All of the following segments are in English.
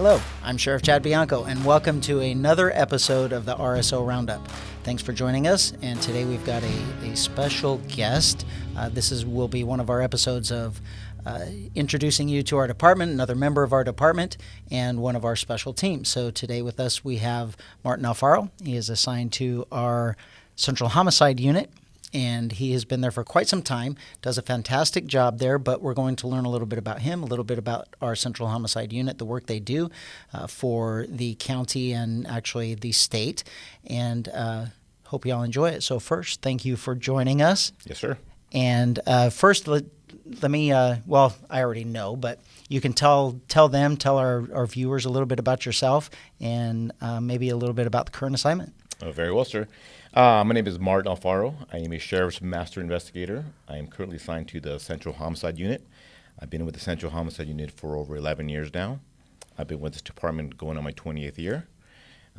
Hello, I'm Sheriff Chad Bianco, and welcome to another episode of the RSO Roundup. Thanks for joining us, and today we've got a special guest. This will be one of our episodes of introducing you to our department, another member of our department, and one of our special teams. So today with us we have Martin Alfaro. He is assigned to our Central Homicide Unit, and he has been there for quite some time, does a fantastic job there, but we're going to learn a little bit about him, a little bit about our Central Homicide Unit, the work they do for the county and actually the state, and hope you all enjoy it. So first, thank you for joining us. Yes, sir. And first, let me, well, I already know, but you can tell our viewers a little bit about yourself and maybe a little bit about the current assignment. Oh, very well, sir. My name is Martin Alfaro. I am a Sheriff's Master Investigator. I am currently assigned to the Central Homicide Unit. I've been with the Central Homicide Unit for over 11 years now. I've been with this department going on my 20th year.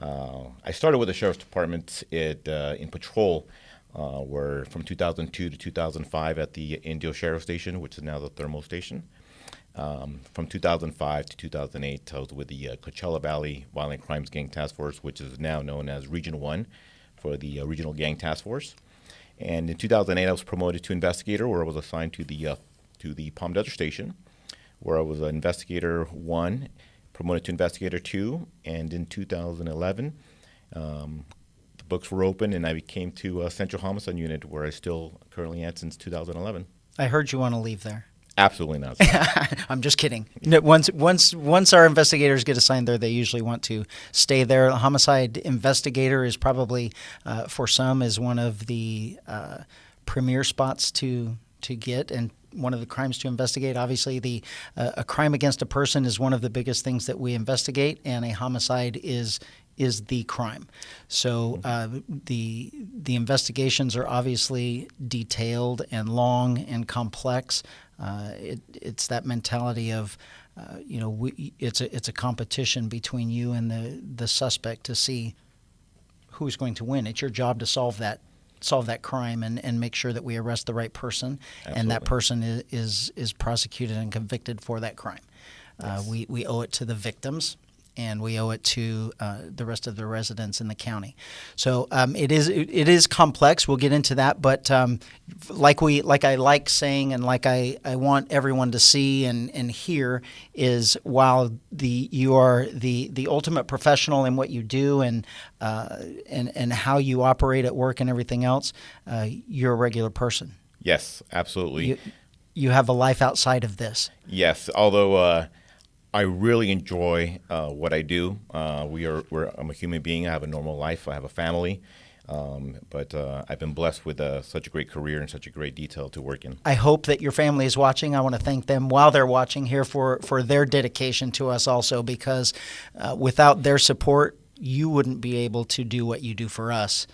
I started with the Sheriff's Department in patrol, where from 2002 to 2005 at the Indio Sheriff Station, which is now the Thermal Station. From 2005 to 2008, I was with the Coachella Valley Violent Crimes Gang Task Force, which is now known as Region 1 for the Regional Gang Task Force. And in 2008, I was promoted to investigator, where I was assigned to the Palm Desert Station, where I was an Investigator 1, promoted to Investigator 2, and in 2011, the books were open, and I became to Central Homicide Unit, where I still currently am since 2011. I heard you want to leave there. Absolutely not. I'm just kidding. No, once our investigators get assigned there, they usually want to stay there. A homicide investigator is probably, for some, is one of the premier spots to get, and one of the crimes to investigate. Obviously, a crime against a person is one of the biggest things that we investigate, and a homicide is the crime. So the investigations are obviously detailed and long and complex. It's that mentality of, it's a competition between you and the suspect to see who's going to win. It's your job to solve that crime and make sure that we arrest the right person. Absolutely. And that person is prosecuted and convicted for that crime. Yes. We owe it to the victims, and we owe it to the rest of the residents in the county. So it is complex. We'll get into that, but like I like saying, and like I want everyone to see and hear, is while you are the ultimate professional in what you do and how you operate at work and everything else, you're a regular person. Yes, absolutely. You have a life outside of this. Yes, although I really enjoy what I do. I'm a human being. I have a normal life. I have a family. But I've been blessed with such a great career and such a great detail to work in. I hope that your family is watching. I want to thank them while they're watching here for their dedication to us also, because without their support, you wouldn't be able to do what you do for us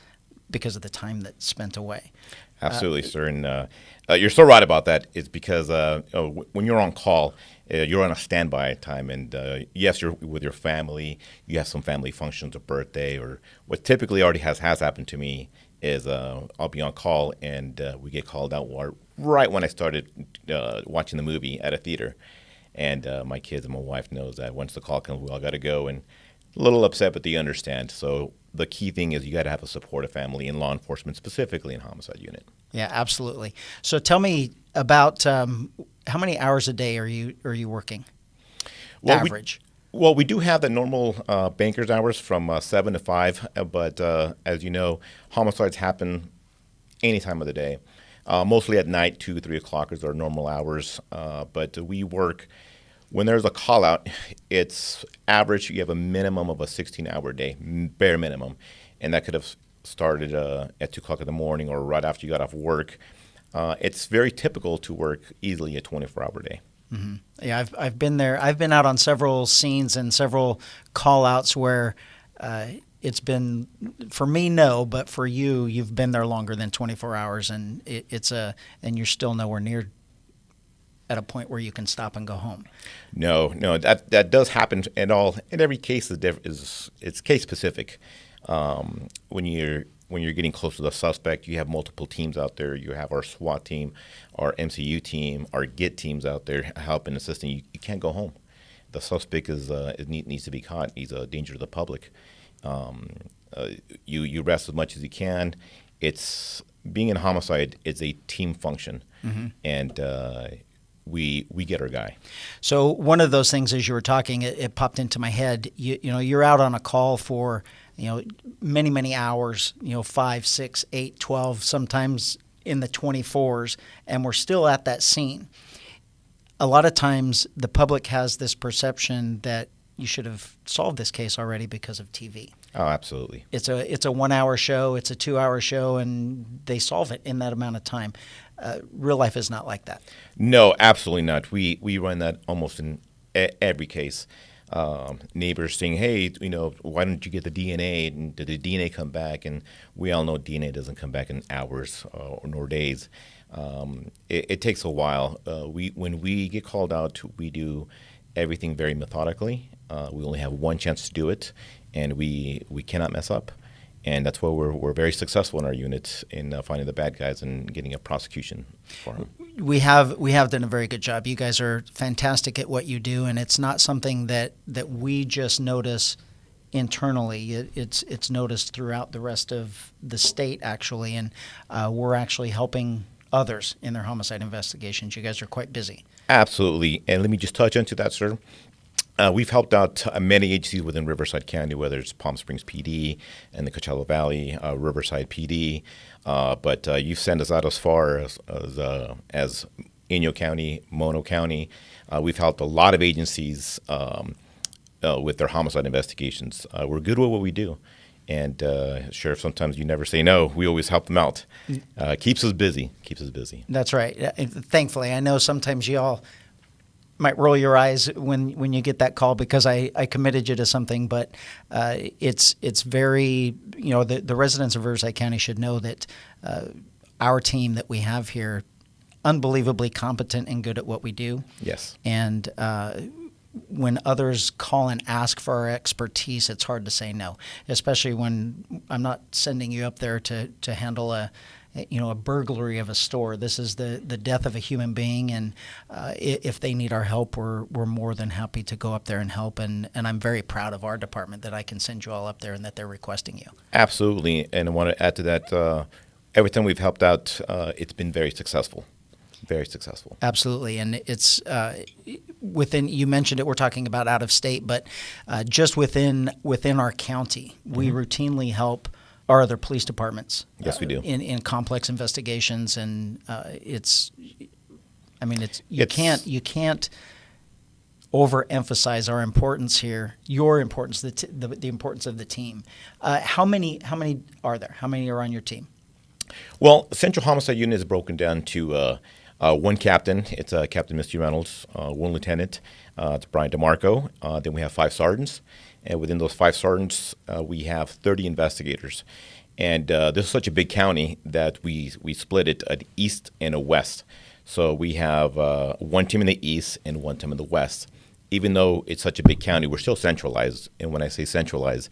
because of the time that's spent away. Absolutely, sir. And you're so right about that. It's because when you're on call, you're on a standby time. And yes, you're with your family. You have some family functions, a birthday, or what typically already has happened to me is I'll be on call and we get called out right when I started watching the movie at a theater. And my kids and my wife knows that once the call comes, we all got to go. And a little upset, but they understand. So the key thing is you got to have a supportive family in law enforcement, specifically in homicide unit. Yeah, absolutely. So tell me about how many hours a day are you working? Average. We do have the normal banker's hours from 7 to 5, but as you know, homicides happen any time of the day. Mostly at night, 2, 3 o'clock is our normal hours, but we work. When there's a call out, it's average. You have a minimum of a 16-hour day, bare minimum. And that could have started at 2 o'clock in the morning or right after you got off work. It's very typical to work easily a 24-hour day. Mm-hmm. Yeah, I've been there. I've been out on several scenes and several call outs where it's been, for me, no, but for you've been there longer than 24 hours, and and you're still nowhere near at a point where you can stop and go home. No, that does happen at all. And every case it's case specific. When you're getting close to the suspect, you have multiple teams out there. You have our SWAT team, our MCU team, our GIT teams out there helping, assisting. You can't go home. The suspect needs to be caught. He's a danger to the public. You arrest as much as you can. It's being in homicide is a team function, and we get our guy. So one of those things, as you were talking, it popped into my head. You know, you're out on a call for many hours. 5, 6, 8, 12, sometimes in the 24s, and we're still at that scene. A lot of times, the public has this perception that you should have solved this case already because of TV. Oh, absolutely. It's a 1 hour show, it's a 2 hour show, and they solve it in that amount of time. Real life is not like that. No, absolutely not. We run that almost in every case. Neighbors saying, "Hey, why don't you get the DNA? And did the DNA come back?" And we all know DNA doesn't come back in hours nor days. It takes a while. When we get called out, we do everything very methodically. We only have one chance to do it, and we cannot mess up. And that's why we're very successful in our unit in finding the bad guys and getting a prosecution for them. We have done a very good job. You guys are fantastic at what you do, and it's not something that we just notice internally. It's noticed throughout the rest of the state, actually, and we're actually helping others in their homicide investigations. You guys are quite busy. Absolutely. And let me just touch onto that, sir. We've helped out many agencies within Riverside County, whether it's Palm Springs PD and the Coachella Valley, Riverside PD. But you've sent us out as far as Inyo County, Mono County. We've helped a lot of agencies with their homicide investigations. We're good with what we do. And Sheriff, sometimes you never say no. We always help them out. Keeps us busy. That's right. Thankfully, I know sometimes you all might roll your eyes when you get that call because I committed you to something, but it's very, the residents of Riverside County should know that our team that we have here, unbelievably competent and good at what we do. Yes. And when others call and ask for our expertise, it's hard to say no, especially when I'm not sending you up there to handle a burglary of a store. This is the death of a human being, and if they need our help, we're more than happy to go up there and help. And I'm very proud of our department that I can send you all up there and that they're requesting you. Absolutely, and I want to add to that. Every time we've helped out, it's been very successful. Very successful. Absolutely, and it's within. You mentioned it. We're talking about out of state, but just within our county, we routinely help our other police departments. Yes, we do. In complex investigations, and you can't overemphasize our importance here. Your importance, the importance of the team. How many are there? How many are on your team? Well, Central Homicide Unit is broken down to one captain. It's Captain Misty Reynolds, one lieutenant. It's Brian DeMarco. Then we have 5 sergeants. And within those 5 sergeants, we have 30 investigators. And this is such a big county that we split it an east and a west. So we have one team in the east and one team in the west. Even though it's such a big county, we're still centralized. And when I say centralized,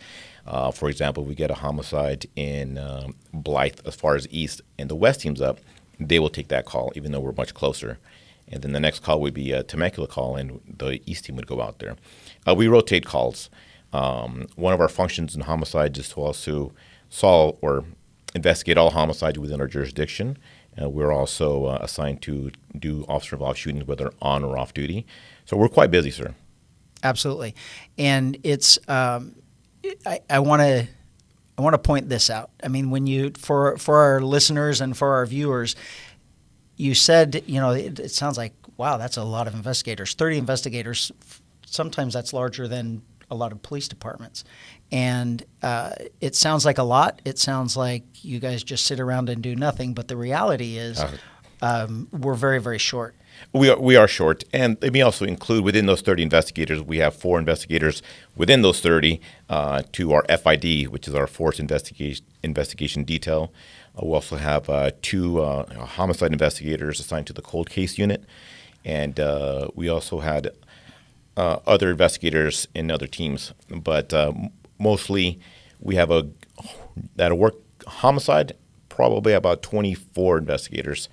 for example, we get a homicide in Blythe as far as east, and the west team's up, they will take that call, even though we're much closer. And then the next call would be a Temecula call, and the east team would go out there. We rotate calls. One of our functions in homicide is to also solve or investigate all homicides within our jurisdiction. We're also assigned to do officer-involved shootings, whether on or off duty. So we're quite busy, sir. Absolutely, and it's I want to point this out. I mean, when you for our listeners and for our viewers, you said it sounds like wow, that's a lot of investigators. 30 investigators. Sometimes that's larger than a lot of police departments. And it sounds like a lot. It sounds like you guys just sit around and do nothing. But the reality is we're very, very short. We are short. And let me also include within those 30 investigators, we have 4 investigators within those 30 to our FID, which is our Force Investigation Detail. We also have 2 homicide investigators assigned to the Cold Case Unit. And we also had other investigators in other teams, but mostly we have that work homicide, probably about 24 investigators,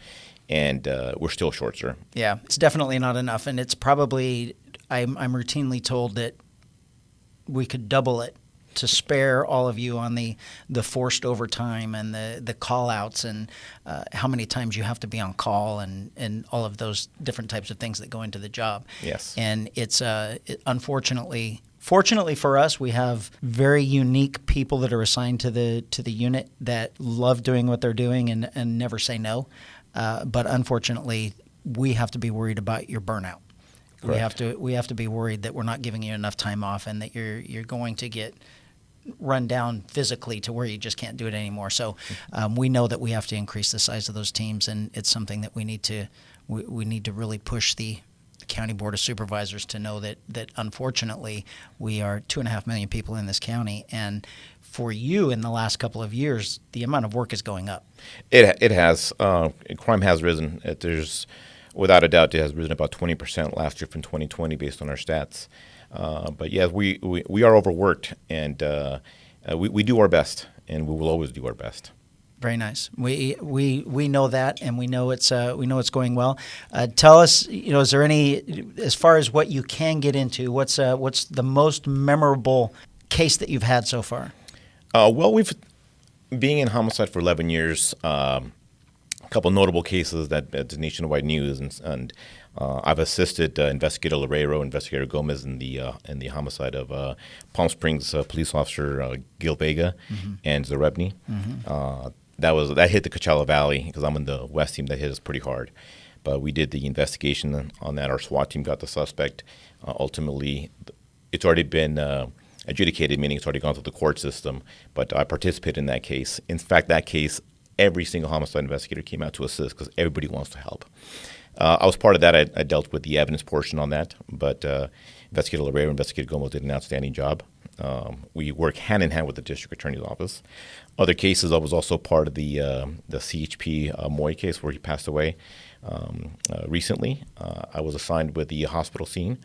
and we're still short, sir. Yeah, it's definitely not enough, and it's probably I'm routinely told that we could double it to spare all of you on the forced overtime and the call outs and how many times you have to be on call and all of those different types of things that go into the job. Yes. And it's fortunately for us, we have very unique people that are assigned to the unit that love doing what they're doing and never say no. But unfortunately, we have to be worried about your burnout. Correct. We have to be worried that we're not giving you enough time off and that you're going to get run down physically to where you just can't do it anymore. So we know that we have to increase the size of those teams, and it's something that we need to really push the County Board of Supervisors to know that unfortunately we are 2.5 million people in this county, and for you in the last couple of years, the amount of work is going up. It has. Crime has risen. There's, without a doubt, it has risen about 20% last year from 2020 based on our stats. But yeah, we are overworked, and we do our best, and we will always do our best. Very nice. We know that, and we know it's going well. Tell us, is there any, as far as what you can get into, what's the most memorable case that you've had so far? Well, we've being in homicide for 11 years. A couple notable cases that's nationwide news, and I've assisted Investigator Larrero, Investigator Gomez in the homicide of Palm Springs police officer Gil Vega and Zarebny. That hit the Coachella Valley because I'm in the West team. That hit us pretty hard, but we did the investigation on that. Our SWAT team got the suspect. Ultimately, it's already been adjudicated, meaning it's already gone through the court system. But I participated in that case. In fact, that case, every single homicide investigator came out to assist because everybody wants to help. I was part of that. I dealt with the evidence portion on that, but Investigator Larrero, Investigator Gomez did an outstanding job. We work hand in hand with the district attorney's office. Other cases, I was also part of the CHP Moy case where he passed away recently. I was assigned with the hospital scene.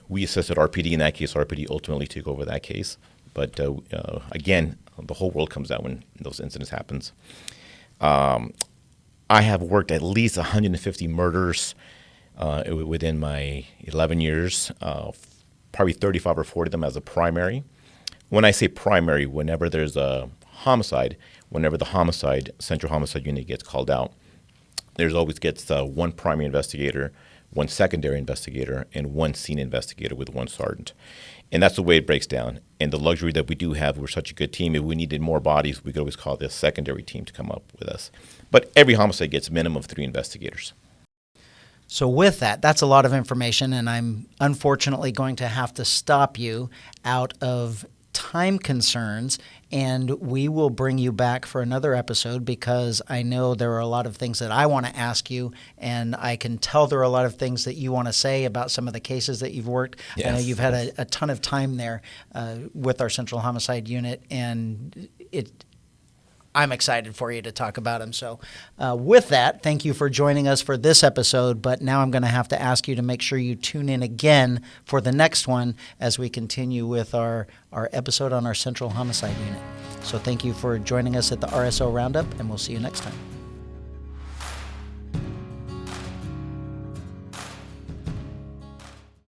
We assisted RPD in that case. RPD ultimately took over that case. But again, the whole world comes out when those incidents happens. I have worked at least 150 murders within my 11 years, probably 35 or 40 of them as a primary. When I say primary, whenever there's a homicide, whenever the Central Homicide Unit gets called out, there's always gets one primary investigator, one secondary investigator, and one scene investigator with one sergeant. And that's the way it breaks down. And the luxury that we do have, we're such a good team, if we needed more bodies, we could always call this secondary team to come up with us. But every homicide gets a minimum of 3 investigators. So with that, that's a lot of information, and I'm unfortunately going to have to stop you out of time concerns, and we will bring you back for another episode because I know there are a lot of things that I want to ask you, and I can tell there are a lot of things that you want to say about some of the cases that you've worked. Yes. I know you've had a ton of time there with our Central Homicide Unit, and I'm excited for you to talk about them. So with that, thank you for joining us for this episode, but now I'm going to have to ask you to make sure you tune in again for the next one as we continue with our episode on our Central Homicide Unit. So thank you for joining us at the RSO Roundup, and we'll see you next time.